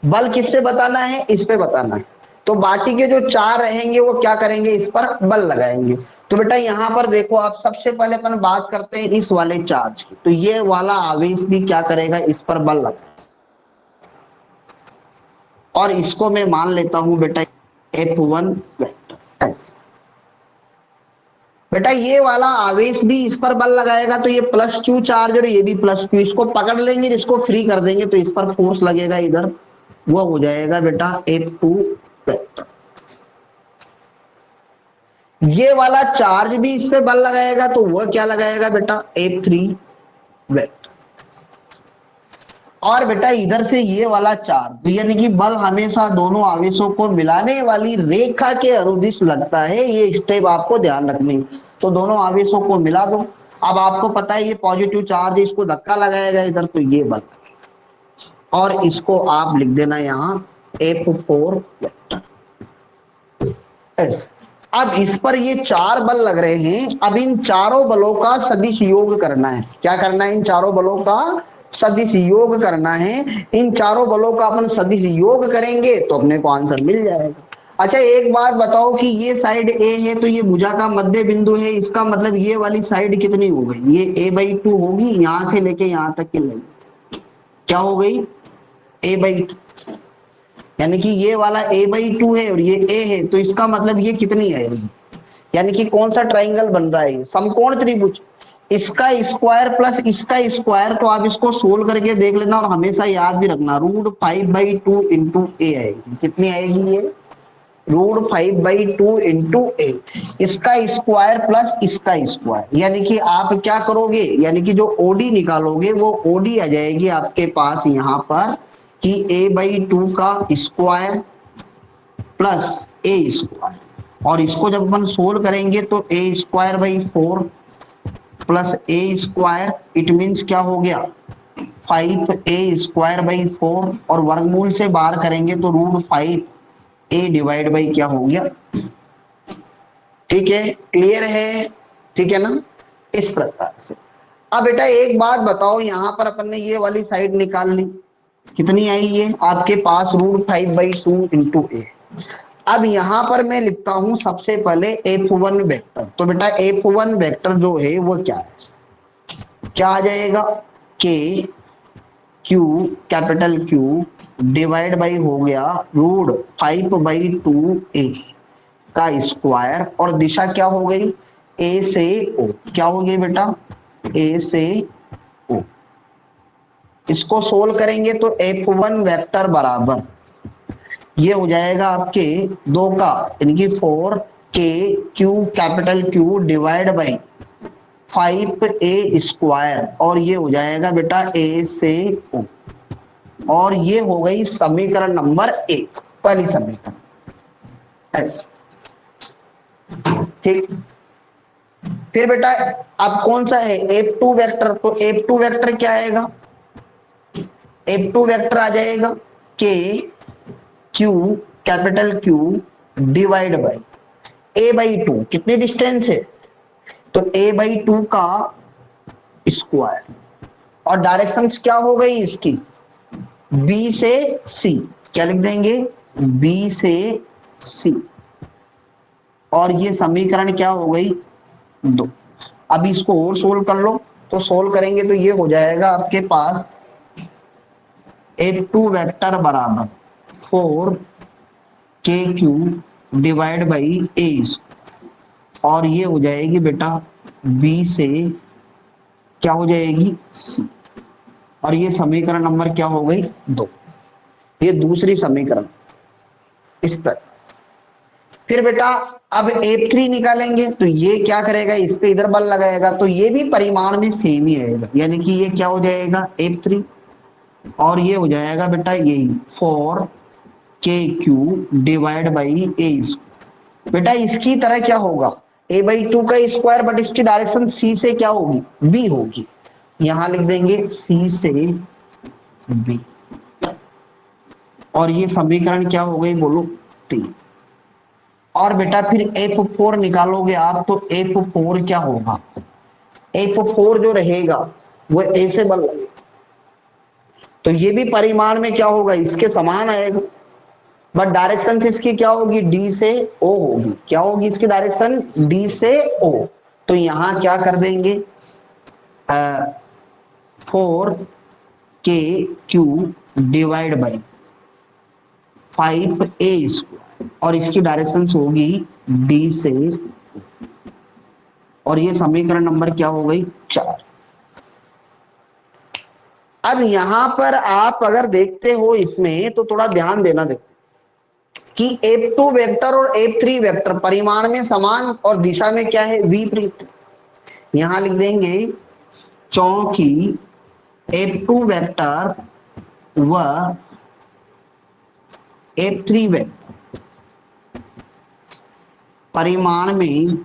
बल किससे बताना है, इस पे बताना है। तो बाकी के जो 4 रहेंगे वो क्या करेंगे, इस पर बल लगाएंगे। तो बेटा यहां पर देखो, आप सबसे पहले अपन बात करते हैं इस वाले चार्ज की। तो ये वाला आवेश भी क्या करेगा, इस पर बल लगाएगा, और इसको मैं मान लेता हूं बेटा F1 वेक्टर ऐसे। बेटा ये वाला आवेश भी इस पर बल लगाएगा, तो ये प्लस क्यू चार्ज और ये भी प्लस क्यू, इसको पकड़ लेंगे, इसको फ्री कर देंगे, तो इस पर फोर्स लगेगा इधर, वो हो जाएगा बेटा F2 वेक्टर। ये वाला चार्ज भी इस पे बल लगाएगा, तो वह क्या लगाएगा बेटा, F3 वेक्टर। और बेटा इधर से ये वाला चार्ज, यानी कि बल हमेशा दोनों आवेशों को मिलाने वाली रेखा के अनुदिश लगता है, ये स्टेप आपको ध्यान रखनी। तो दोनों आवेशों को मिला दो। अब आपको पता है ये पॉजिटिव चार्ज, इसको धक्का लगाएगा इधर, तो ये बल, और इसको आप लिख देना यहाँ F4 वेक्टर। अब इस पर ये 4 बल लग रहे हैं। अब इन चारों बलों का सदिश योग करना है। क्या करना है, इन चारों बलों का सदिश योग करना है। इन चारों बलों का अपन सदिश योग करेंगे तो अपने को आंसर मिल जाएगा। अच्छा एक बात बताओ कि ये साइड ए है, तो ये भुजा का मध्य बिंदु है, इसका मतलब ये वाली साइड कितनी हो गई, ये a/2 होगी, यहां से लेके यहां तक की लेंथ क्या हो गई, a/2। यानी कि ये वाला a/2 है और ये a है, तो इसका मतलब ये कितनी है, यानी कि कौन सा ट्राइंगल बन रहा है, समकोण त्रिभुज। इसका स्क्वायर प्लस इसका स्क्वायर, तो आप इसको सोल्व करके देख लेना, और हमेशा याद भी रखना √5/2 इंटू ए आएगी। कितनी आएगी ये, √5/2 इंटू ए। इसका स्क्वायर प्लस इसका स्क्वायर, यानी कि आप क्या करोगे, यानी कि जो ओडी निकालोगे वो ओडी आ जाएगी आपके पास यहाँ पर कि a/2 का स्क्वायर प्लस ए स्क्वायर, और इसको जब अपन सोल्व करेंगे तो a²/4 plus A square, it means क्या हो गया 5a²/4, और वर्गमूल से बाहर करेंगे तो √5a डिवाइड बाई क्या हो गया। ठीक है, क्लियर है, ठीक है ना, इस प्रकार से। अब बेटा एक बात बताओ, यहां पर अपन ने ये वाली साइड निकाल ली, कितनी आई ये आपके पास √5/2 इंटू ए। अब यहां पर मैं लिखता हूं सबसे पहले F1 वेक्टर। तो बेटा F1 वेक्टर जो है वो क्या है, क्या आ जाएगा, K Q capital Q divide by हो गया √5/2a का स्क्वायर, और दिशा क्या हो गई, A से O। क्या हो गई बेटा, A से O। इसको सोल्व करेंगे तो F1 वेक्टर बराबर ये हो जाएगा आपके 2 का, यानी कि 4KQ capital Q divide by 5a square, और ये हो जाएगा बेटा A से O। और ये हो गई समीकरण नंबर 1, पहली समीकरण। ठीक, फिर बेटा अब कौन सा है F2 वेक्टर, तो F2 वेक्टर क्या आएगा, F2 वेक्टर आ जाएगा K Q capital Q divide by A/2, कितनी डिस्टेंस है, तो A/2 का स्क्वायर, और डायरेक्शंस क्या हो गई इसकी, B से C, क्या लिख देंगे B से C, और ये समीकरण क्या हो गई 2। अब इसको और सोल्व कर लो, तो सोल्व करेंगे तो ये हो जाएगा आपके पास F2 वेक्टर बराबर 4KQ डिवाइड बाई A, और ये हो जाएगी बेटा B से क्या हो जाएगी C, और ये समीकरण नंबर क्या हो गई 2, ये दूसरी समीकरण इस पर। फिर बेटा अब F3 निकालेंगे, तो ये क्या करेगा, इस पे इधर बल लगाएगा, तो ये भी परिमाण में सेम ही आएगा, यानी कि ये क्या हो जाएगा F3, और ये हो जाएगा बेटा यही 4KQ डिवाइड बाई A। बेटा इसकी तरह क्या होगा A/2 का स्क्वायर, बट इसकी डायरेक्शन C से क्या होगी B होगी, यहां लिख देंगे C से B, और ये समीकरण क्या हो गई बोलो 3। और बेटा फिर F4 निकालोगे आप, तो F4 क्या होगा, F4 जो रहेगा वो ऐसे बल लगेगा, तो ये भी परिमाण में क्या होगा इसके समान आएगा, बट डायरेक्शन इसकी क्या होगी D से O होगी, क्या होगी इसकी डायरेक्शन D से O, तो यहां क्या कर देंगे 4KQ divide by 5A square, और इसकी डायरेक्शन होगी D से, और ये समीकरण नंबर क्या हो गई 4। अब यहां पर आप अगर देखते हो इसमें तो थोड़ा ध्यान देना, देखो कि F2 वेक्टर और F3 वेक्टर परिमाण में समान और दिशा में क्या है विपरीत, यहां लिख देंगे चूंकि F2 वेक्टर व F3 वेक्टर परिमाण में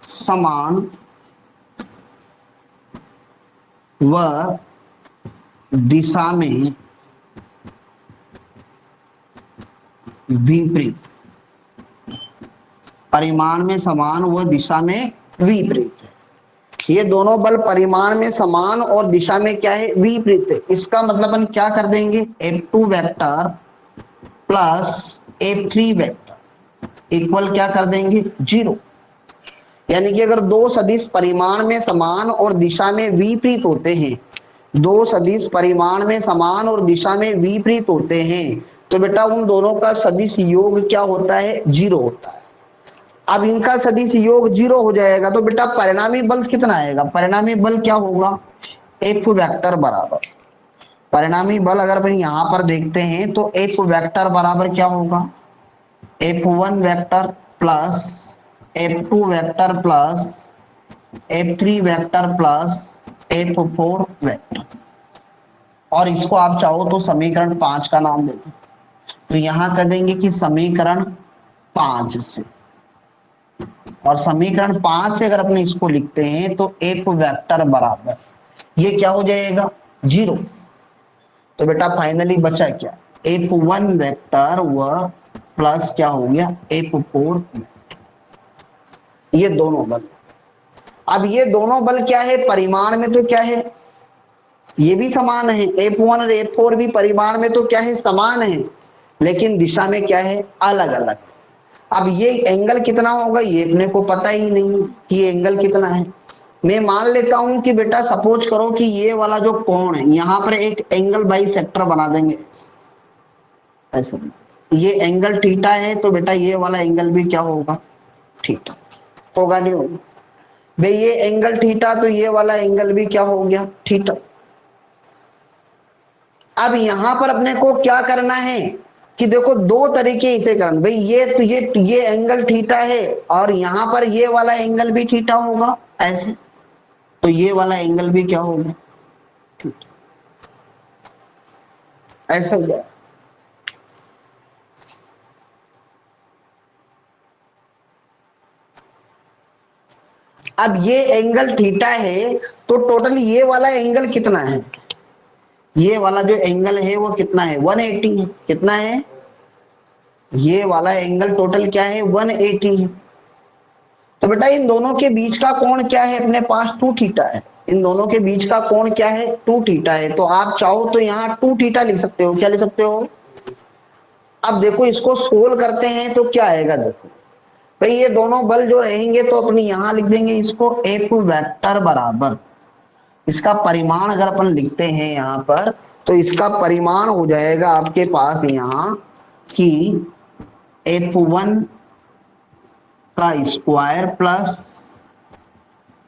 समान व दिशा में विपरीत, परिमाण में समान व दिशा में विपरीत है, ये दोनों बल परिमाण में समान और दिशा में क्या है विपरीत है, इसका मतलब हम क्या कर देंगे F2 vector plus F3 vector equal क्या कर देंगे 0, यानी कि अगर दो सदिश परिमाण में समान और दिशा में विपरीत होते हैं, दो सदिश परिमाण में समान और दिशा में विपरीत होते हैं, तो बेटा उन दोनों का सदिश योग क्या होता है 0 होता है। अब इनका सदिश योग 0 हो जाएगा, तो बेटा परिणामी बल कितना आएगा, परिणामी बल क्या होगा F वेक्टर बराबर, परिणामी बल अगर अपन यहां पर देखते हैं तो F वेक्टर बराबर क्या होगा F1 vector plus F2 vector plus F3 vector plus F4 vector, और इसको आप चाहो तो समीकरण 5 का नाम दे दो, तो यहां कर देंगे कि समीकरण 5 से, और समीकरण 5 से अगर अपने इसको लिखते हैं तो F वेक्टर बराबर ये क्या हो जाएगा 0, तो बेटा फाइनली बचा क्या F1 वेक्टर व प्लस क्या हो गया F4, ये दोनों बल। अब ये दोनों बल क्या है परिमाण में तो क्या है ये भी समान है, F1 और F4 भी परिमाण में तो क्या है समान है, लेकिन दिशा में क्या है अलग अलग। अब ये एंगल कितना होगा ये अपने को पता ही नहीं कि ये एंगल कितना है, मैं मान लेता हूं कि बेटा सपोज करो कि ये वाला जो कोण है यहां पर एक एंगल बाइसेक्टर बना देंगे ऐसे, ये एंगल थीटा है, तो बेटा ये वाला एंगल भी क्या होगा थीटा, होगा नहीं होगा भाई, ये एंगल थीटा तो ये वाला एंगल भी क्या हो गया थीटा। अब यहां पर अपने को क्या करना है कि देखो दो तरीके इसे करना, भाई ये तो ये एंगल थीटा है और यहां पर ये वाला एंगल भी थीटा होगा ऐसे, तो ये वाला एंगल भी क्या होगा थीटा, ऐसा हो जाए। अब ये एंगल थीटा है, तो टोटल ये वाला एंगल कितना है, ये वाला जो एंगल है वो कितना है, 180 है। कितना है, ये वाला एंगल टोटल क्या है, 180 है। तो बेटा इन दोनों के बीच का कोण क्या है, अपने पास 2 थीटा है। इन दोनों के बीच का कोण क्या है, 2 थीटा है। तो आप चाहो तो यहाँ 2 थीटा लिख सकते हो। क्या लिख सकते हो, अब देखो इसको सोल्व करते हैं तो क्या आएगा, देखो भाई ये दोनों बल जो रहेंगे तो अपनी यहां लिख देंगे इसको एफ वेक्टर बराबर, इसका परिमाण अगर अपन लिखते हैं यहां पर, तो इसका परिमाण हो जाएगा आपके पास यहां कि F1 का स्क्वायर प्लस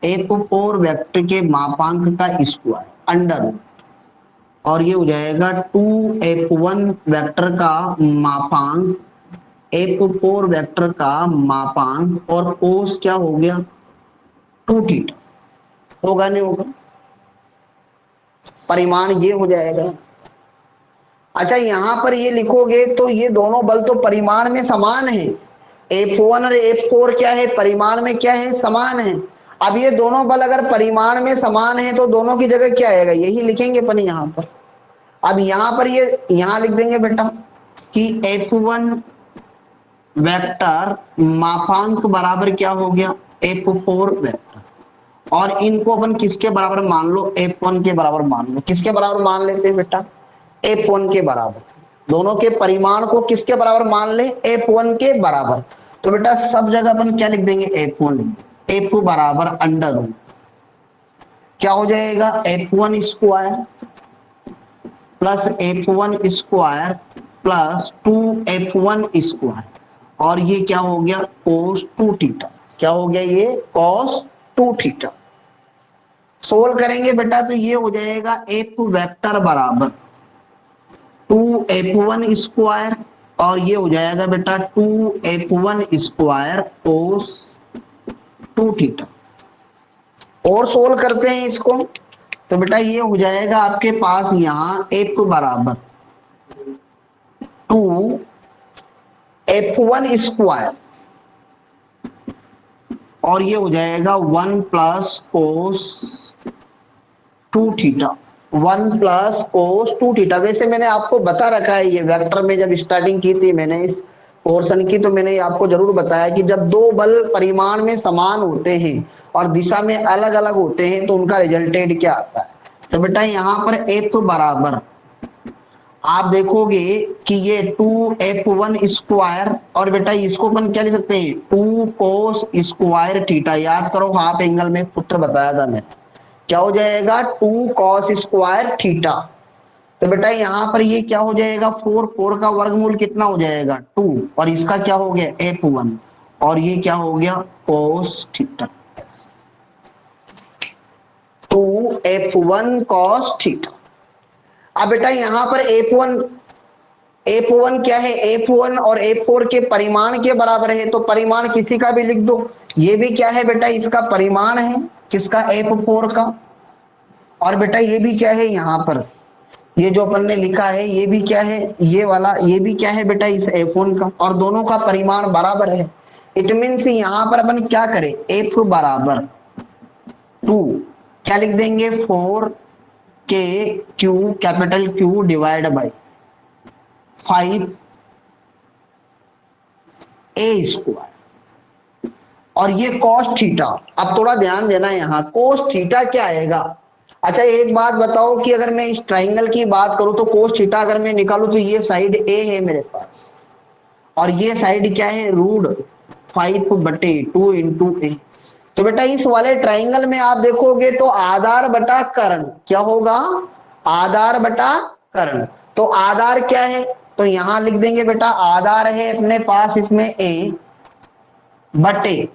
F4 वेक्टर के मापांक का स्क्वायर अंडर, और ये हो जाएगा 2F1 वेक्टर का मापांक F4 वेक्टर का मापांक और कोस क्या हो गया, 2 थीटा। होगा नहीं होगा, परिमाण ये हो जाएगा। अच्छा यहां पर ये लिखोगे तो ये दोनों बल तो परिमाण में समान है, F1 और F4 क्या है, परिमाण में क्या है, समान है। अब ये दोनों बल अगर परिमाण में समान है तो दोनों की जगह क्या आएगा, यही लिखेंगे अपन यहां पर। अब यहां पर ये यहां लिख देंगे बेटा कि F1 वेक्टर मापांक बराबर क्या हो गया, F4 वेक्टर, और इनको अपन किसके बराबर मान लो, F1 के बराबर मान लो। किसके बराबर मान लेते हैं बेटा, F1 के बराबर। दोनों के परिमाण को किसके बराबर मान ले, F1 के बराबर। तो बेटा सब जगह अपन क्या लिख देंगे, F1 लिख देंगे। F बराबर अंडर रूट क्या हो जाएगा, F1 square plus F1 square plus 2F1 square, और ये क्या हो गया, cos 2 थीटा। क्या हो गया, ये cos 2 थीटा। सोल्व करेंगे बेटा तो ये हो जाएगा F वेक्टर बराबर 2F1 स्क्वायर, और ये हो जाएगा बेटा 2F1 स्क्वायर cos 2 थीटा। और सोल्व करते हैं इसको तो बेटा ये हो जाएगा आपके पास यहां F बराबर 2F1 स्क्वायर, और ये हो जाएगा 1 plus cos 2 theta. 1 plus cos 2 theta. वैसे मैंने आपको बता रखा है ये वेक्टर में, जब स्टार्टिंग की थी मैंने इस पोर्शन की, तो मैंने आपको जरूर बताया कि जब दो बल परिमाण में समान होते हैं और दिशा में अलग अलग होते हैं तो उनका रिजल्टेड क्या आता है। तो बेटा यहाँ पर F बराबर आप देखोगे कि ये 2F1 स्क्वायर, और बेटा इसको अपन क्या लिख सकते हैं, 2 कोस स्क्वायर थीटा। याद करो हाफ एंगल में सूत्र बताया था मैंने, क्या हो जाएगा, 2 कॉस स्क्वायर थीटा। तो बेटा यहां पर ये क्या हो जाएगा, 4 का वर्गमूल कितना हो जाएगा, 2, और इसका क्या हो गया F1, और ये क्या हो गया cos theta. 2F1 cos theta. अब बेटा यहां पर F1 क्या है, F1 और F4 के परिमाण के बराबर है, तो परिमाण किसी का भी लिख दो। ये भी क्या है बेटा, इसका परिमाण है, किसका, F4 का। और बेटा ये भी क्या है, यहाँ पर ये जो अपन ने लिखा है ये भी क्या है, ये वाला ये भी क्या है बेटा, इस F1 का, और दोनों का परिमाण बराबर है। इट मीन्स यहाँ पर अपन क्या करें, F बराबर 2 क्या लिख देंगे, 4K Q capital Q divide by 5A square, और ये cos थीटा। अब थोड़ा ध्यान देना यहाँ, cos थीटा क्या आएगा। अच्छा एक बात बताओ कि अगर मैं इस ट्राइंगल की बात करूं तो cos थीटा अगर मैं निकालूं तो ये साइड A है मेरे पास, और ये साइड क्या है, √5/2 इंटू A। तो बेटा इस वाले ट्राइंगल में आप देखोगे तो आधार बटा कर्ण क्या होगा, आधार बटा कर्ण। तो आधार क्या है, तो यहां लिख देंगे बेटा आधार है अपने पास इसमें A बटे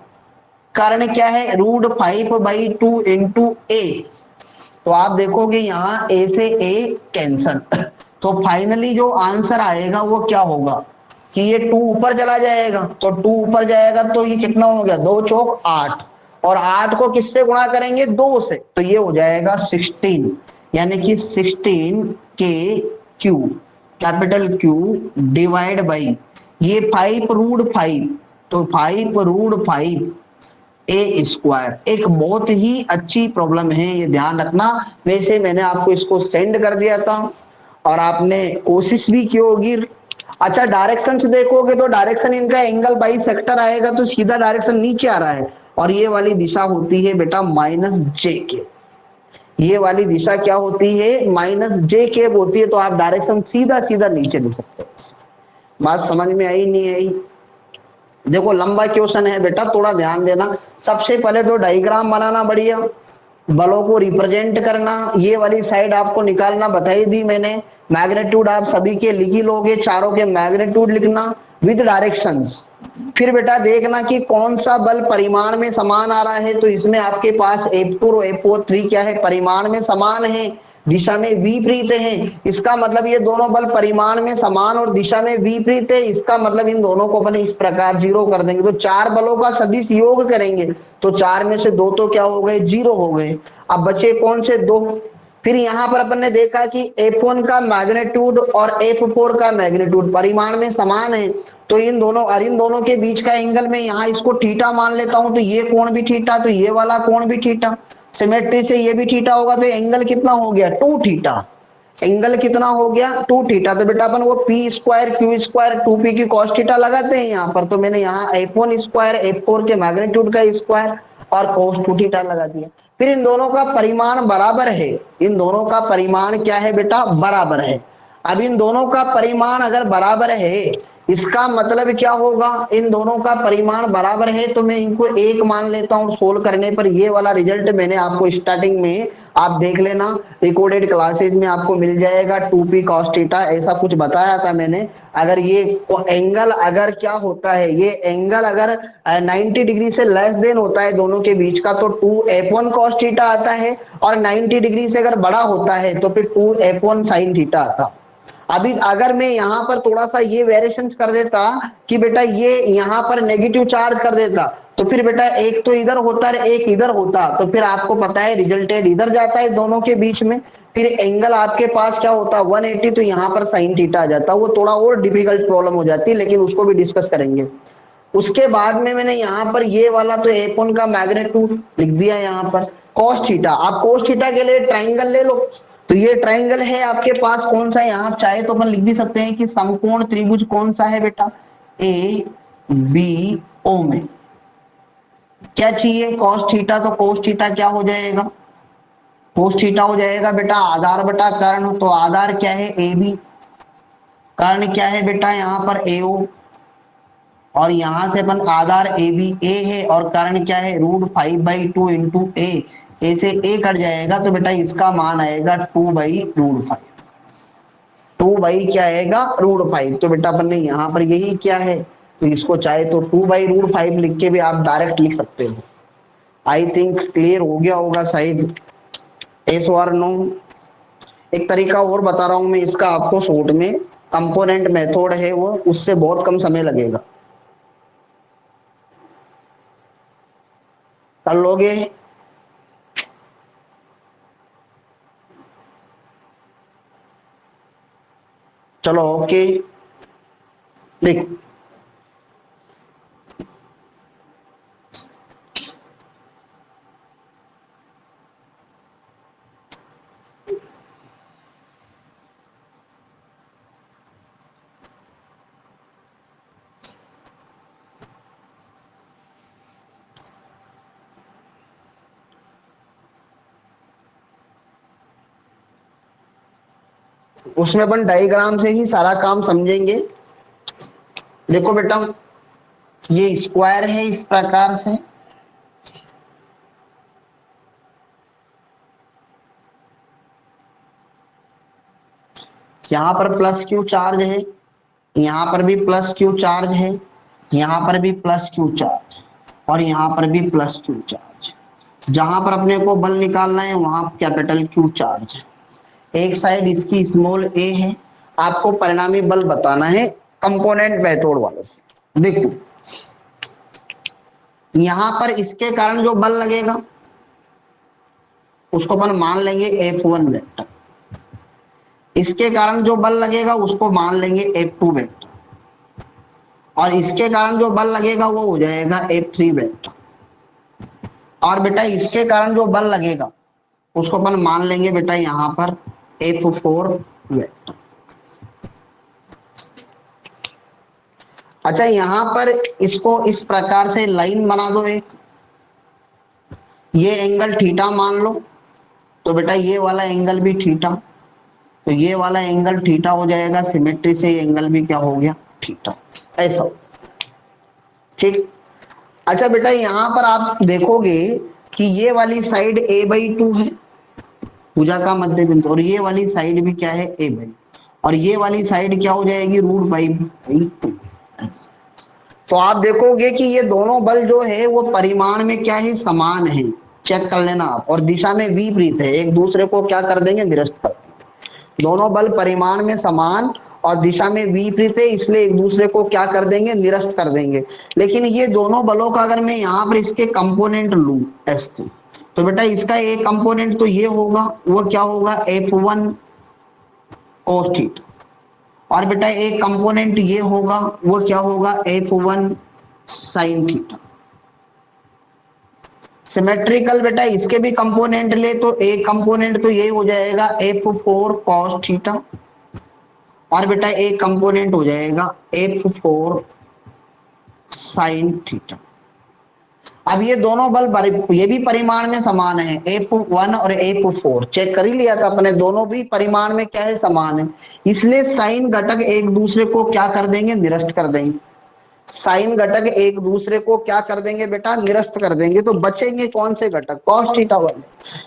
कर्ण क्या है, √5/2 इंटू A। तो आप देखोगे यहां A से A कैंसल, तो फाइनली जो आंसर आएगा वो क्या होगा कि ये 2 ऊपर चला जाएगा, तो 2 ऊपर जाएगा तो ये कितना हो गया, 2 चौक 8, और 8 को किससे गुणा करेंगे, 2 से, तो ये हो जाएगा 16, यानी कि 16K Q capital Q divide by ये 5 √5, तो 5 √5 ए स्क्वायर। एक बहुत ही अच्छी प्रॉब्लम है, ये ध्यान रखना। वैसे मैंने आपको इसको सेंड कर दिया था और आपने कोशिश भी की होगी। अच्छा, डायरेक्शन से देखोगे तो डायरेक्शन इनका एंगल बाई सेक्टर आएगा तो सीधा डायरेक्शन नीचे आ रहा है, और ये वाली दिशा होती है बेटा माइनस जे के। ये वाली दिशा क्या होती है, माइनस जे केब होती है, तो आप डायरेक्शन सीधा सीधा नीचे लिख सकते हो। बात समझ में आई नहीं आई? देखो लंबा क्वेश्चन है बेटा, थोड़ा ध्यान देना। सबसे पहले तो डायग्राम बनाना बढ़िया, बलों को रिप्रेजेंट करना, ये वाली साइड आपको निकालना बताई दी मैंने। मैग्नीट्यूड आप सभी के लिख ही लोगे, चारों के मैग्नीट्यूड लिखना विद डायरेक्शंस। फिर बेटा देखना कि कौन सा बल परिमाण में समान आ रहा है, तो इसमें आपके पास F2 और F3 क्या है, परिमाण में समान है, दिशा में विपरीत है। इसका मतलब ये दोनों बल परिमाण में समान और दिशा में विपरीत है, इसका मतलब इन दोनों को अपन इस प्रकार जीरो कर देंगे। तो चार बलों का सदिश योग करेंगे तो चार में से दो तो क्या हो गए, जीरो हो गए। अब बचे कौन से, दो। फिर यहां पर अपन ने देखा कि F1 का मैग्नीट्यूड और F4 का मैग्नीट्यूड परिमाण में समान है, तो इन दोनों के बीच का एंगल में यहाँ इसको थीटा मान लेता हूं, तो ये कोण भी थीटा, तो ये वाला कोण भी थीटा, सिमेट्री से ये भी थीटा होगा, तो एंगल कितना हो गया, 2 थीटा। एंगल कितना हो गया, 2 थीटा। तो बेटा अपन वो P square Q square 2p की कॉस थीटा लगाते हैं यहाँ पर, तो मैंने यहाँ F1 स्क्वायर F4 के मैग्नीट्यूड का स्क्वायर और cos 2 थीटा लगा दिया। फिर इन दोनों का परिमाण बराबर है, इन दोनों का परिमाण क्या है बेटा, बराबर है। अब इन दोनों का परिमाण अगर बराबर है, इसका मतलब क्या होगा, इन दोनों का परिमाण बराबर है, तो मैं इनको एक मान लेता हूं। सोल्व करने पर ये वाला रिजल्ट मैंने आपको स्टार्टिंग में, आप देख लेना रिकॉर्डेड क्लासेज में आपको मिल जाएगा, 2p cos थीटा ऐसा कुछ बताया था मैंने। अगर ये एंगल अगर क्या होता है, ये एंगल अगर 90 डिग्री से लेस देन होता है दोनों के बीच का, तो 2f1 cos थीटा आता है, और 90 डिग्री से अगर बड़ा होता है तो फिर 2f1 sin थीटा आता। अभी अगर मैं यहाँ पर थोड़ा सा ये वेरिएशन कर देता कि बेटा ये यहाँ पर नेगेटिव चार्ज कर देता, तो फिर बेटा एक तो इधर होता है एक इधर होता, तो फिर आपको पता है रिजल्टेड इधर जाता है दोनों के बीच में, फिर एंगल आपके पास क्या होता है 180, तो यहाँ पर साइन थीटा आ जाता। वो थोड़ा और डिफिकल्ट प्रॉब्लम हो जाती है, लेकिन उसको भी डिस्कस करेंगे। उसके बाद में मैंने यहाँ पर ये वाला तो F1 का मैग्नीट्यूड लिख दिया यहाँ पर, cos थीटा। आप cos थीटा के लिए ट्राइंगल ले लो, तो ये ट्राइंगल है आपके पास कौन सा, यहाँ चाहे तो अपन लिख भी सकते हैं कि समकोण त्रिभुज कौन सा है बेटा, ए बी ओ में क्या चाहिए, cos थीटा। तो cos थीटा क्या हो जाएगा, cos थीटा हो जाएगा बेटा आधार बटा कर्ण, तो आधार क्या है ए बी, कर्ण क्या है बेटा यहाँ पर ए ओ, और यहां से अपन आधार ए बी ए है और कर्ण क्या है √5/2 इंटू ए से ए कट जाएगा, तो बेटा इसका मान आएगा 2/√5। 2 क्या आएगा √5। तो बेटा अपन ने यहाँ पर यही क्या है, तो इसको चाहे तो 2/√5 लिख के भी आप डायरेक्ट लिख सकते हो। आई थिंक क्लियर हो गया होगा शायद, एस और नो। एक तरीका और बता रहा हूं मैं इसका आपको शॉर्ट में, कंपोनेंट मेथड है वो, उससे बहुत कम समय लगेगा, कर लोगे। चलो ओके, देखो उसमें अपन डायग्राम से ही सारा काम समझेंगे। देखो बेटा ये स्क्वायर है इस प्रकार से, यहाँ पर प्लस क्यू चार्ज है, यहाँ पर भी प्लस क्यू चार्ज है, यहाँ पर भी प्लस क्यू चार्ज, और यहाँ पर भी प्लस क्यू चार्ज। जहां पर अपने को बल निकालना है वहां कैपिटल क्यू चार्ज। एक साइड इसकी स्मॉल ए है, आपको परिणामी बल बताना है कंपोनेंट मेथड वाले से। देखो यहां पर इसके कारण जो बल लगेगा उसको अपन मान लेंगे F1 वेक्टर, इसके कारण जो बल लगेगा उसको मान लेंगे F2 वेक्टर, और इसके कारण जो बल लगेगा वो हो जाएगा F3 वेक्टर। और बेटा इसके कारण जो बल लगेगा उसको अपन मान लेंगे बेटा यहाँ पर F4 वेक्टर। अच्छा यहां पर इसको इस प्रकार से लाइन बना दो एक, ये एंगल थीटा मान लो, तो बेटा ये वाला एंगल भी थीटा, तो ये वाला एंगल थीटा हो जाएगा, सिमेट्री से ये एंगल भी क्या हो गया थीटा, ऐसा। ठीक। अच्छा बेटा यहां पर आप देखोगे कि ये वाली साइड a/2 है, भुजा का मध्य बिंदु, और ये वाली साइड भी क्या है a/, और ये वाली साइड क्या हो जाएगी √2। तो आप देखोगे कि ये दोनों बल जो है वो परिमाण में क्या है समान है, चेक कर लेना आप, और दिशा में विपरीत है, एक दूसरे को क्या कर देंगे निरस्त कर देंगे। दोनों बल परिमाण में समान और दिशा में विपरीत है, इसलिए एक दूसरे को क्या कर देंगे निरस्त कर देंगे। लेकिन ये दोनों बलों का अगर मैं यहाँ पर इसके कंपोनेंट लूं S2, तो बेटा इसका एक कंपोनेंट तो ये होगा, वो क्या होगा F1 cos थीटा, और बेटा एक कंपोनेंट ये होगा, वो क्या होगा F1 sin थीटा। सिमेट्रिकल बेटा इसके भी कंपोनेंट ले तो एक कंपोनेंट तो ये हो जाएगा F4 cos थीटा, और बेटा एक कंपोनेंट हो जाएगा F4 sin थीटा। अब ये दोनों बल ये भी परिमाण में समान है, F1 और F4 चेक कर ही लिया था अपने, दोनों भी परिमाण में क्या है समान है, इसलिए साइन घटक एक दूसरे को क्या कर देंगे निरस्त कर देंगे। साइन घटक एक दूसरे को क्या कर देंगे बेटा निरस्त कर देंगे, तो बचेंगे कौन से घटक cos थीटा वाले।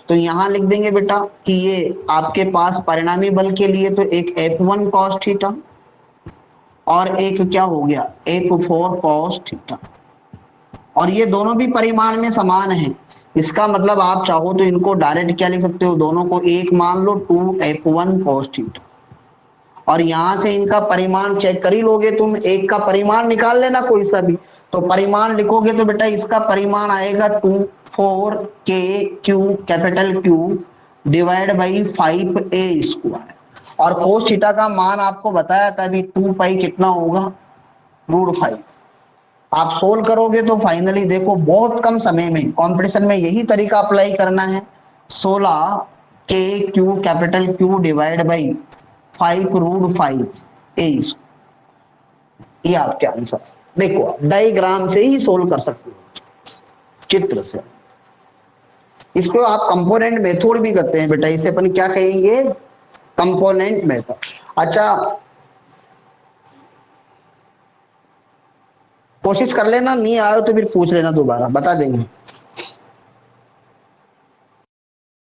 तो यहां लिख देंगे बेटा कि ये आपके पास परिणामी बल के लिए तो एक F1 cos थीटा और एक क्या हो गया F4 cos थीटा, और ये दोनों भी परिमाण में समान है। इसका मतलब आप चाहो तो इनको डायरेक्ट क्या लिख सकते हो, दोनों को एक मान लो 2F1 cos थीटा, और यहां से इनका परिमाण चेक कर ही लोगे तुम, एक का परिमाण निकाल लेना कोई सा भी, तो परिमाण लिखोगे तो बेटा इसका परिमाण आएगा 24K capital Q divide by 5A², और cos थीटा का मान आपको बताया था अभी 2 पाई कितना होगा √5। आप सोल्व करोगे तो फाइनली देखो बहुत कम समय में, कंपटीशन में यही तरीका अप्लाई करना है, 16K capital Q divide by 5√5A², ये आपके आंसर। देखो आप डायग्राम से ही सोल्व कर सकते हो, चित्र से। इसको आप कंपोनेंट मेथड भी करते हैं बेटा, इसे अपन क्या कहेंगे कंपोनेंट मेथड। अच्छा कोशिश कर लेना, नहीं आए तो फिर पूछ लेना दोबारा, बता देंगे।